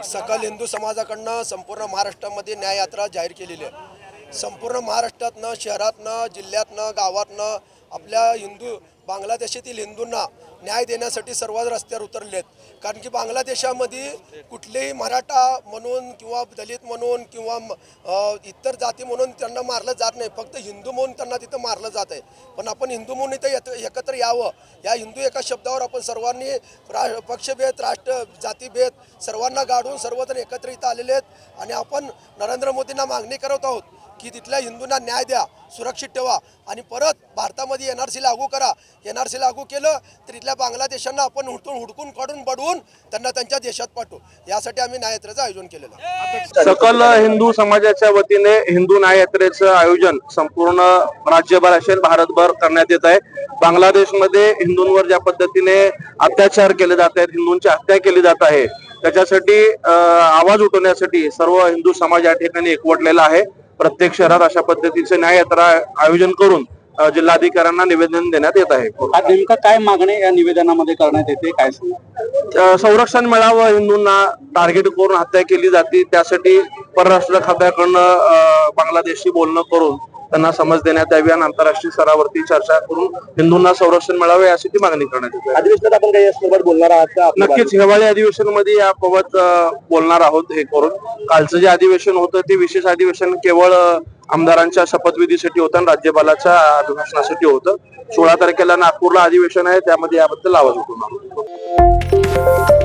सकल हिंदू समाजाकडनं संपूर्ण महाराष्ट्रामध्ये न्याययात्रा जाहीर केलेली आहे। संपूर्ण महाराष्ट्रातनं, शहरातनं, जिल्ह्यातनं, गावातनं आपल्या बांगलादेशातील हिंदूंना न्याय देण्यासाठी सर्व रस्त्यावर उतरले आहेत। कारण की बांगलादेशामध्ये कुठलेही मराठा म्हणून किंवा दलित म्हणून किंवा इतर जाती म्हणून त्यांना मारलं जात नाही, फक्त हिंदू म्हणून त्यांना तिथं मारलं जात आहे। पण आपण हिंदू म्हणून इथं एकत्र यावं, या हिंदू एका शब्दावर आपण सर्वांनी पक्षभेद, राष्ट्र जातीभेद सर्वांना गाडून सर्वजण एकत्र इथं आलेले आहेत। आणि आपण नरेंद्र मोदींना मागणी करत आहोत की तिथल्या हिंदूंना न्याय द्या, सुरक्षित ठेवा आणि परत भारतामध्ये NRC लागू करा। NRC लागू केलं तर इथल्या बांगलादेशांना आपण हुडकून काढून बडवून त्यांना त्यांच्या देशात पाठवू, यासाठी आम्ही न्याययात्रेचं आयोजन केलेलं आहे। सकल हिंदू समाजाच्या वतीने हिंदू न्याययात्रेचं आयोजन संपूर्ण राज्यभर असेल भारतभर करण्यात येत आहे। बांगलादेशमध्ये हिंदूंवर ज्या पद्धतीने अत्याचार केले जात आहेत, हिंदूंची हत्या केली जात आहे, त्याच्यासाठी आवाज उठवण्यासाठी सर्व हिंदू समाज या ठिकाणी एकवटलेला आहे। प्रत्येक शहरात अशा पद्धतीचे न्याययात्रा आयोजन करून जिल्हाधिकाऱ्यांना निवेदन देण्यात येत आहे। नेमका काय मागणी या निवेदनामध्ये करण्यात येते, काय सांगा? संरक्षण मिळावं, हिंदूंना टार्गेट करून हत्या केली जाते, त्यासाठी परराष्ट्र खात्याकडनं बांगलादेशशी बोलणं करून त्यांना समज देण्यात यावी आणि आंतरराष्ट्रीय स्तरावरती चर्चा करून हिंदूंना संरक्षण मिळावे यासाठी मागणी करण्यात येते। अधिवेशनात आपण काही यासंदर्भात बोलणार आहात का? नक्कीच हिवाळी अधिवेशन मध्ये याबाबत बोलणार आहोत। हे करून कालचं जे अधिवेशन होतं ते विशेष अधिवेशन केवळ आमदारांच्या शपथविधीसाठी होतं आणि राज्यपालाच्या अभिभाषणासाठी होतं। 16 तारखेला नागपूरला अधिवेशन आहे, त्यामध्ये याबद्दल आवाज उठवणार आहोत।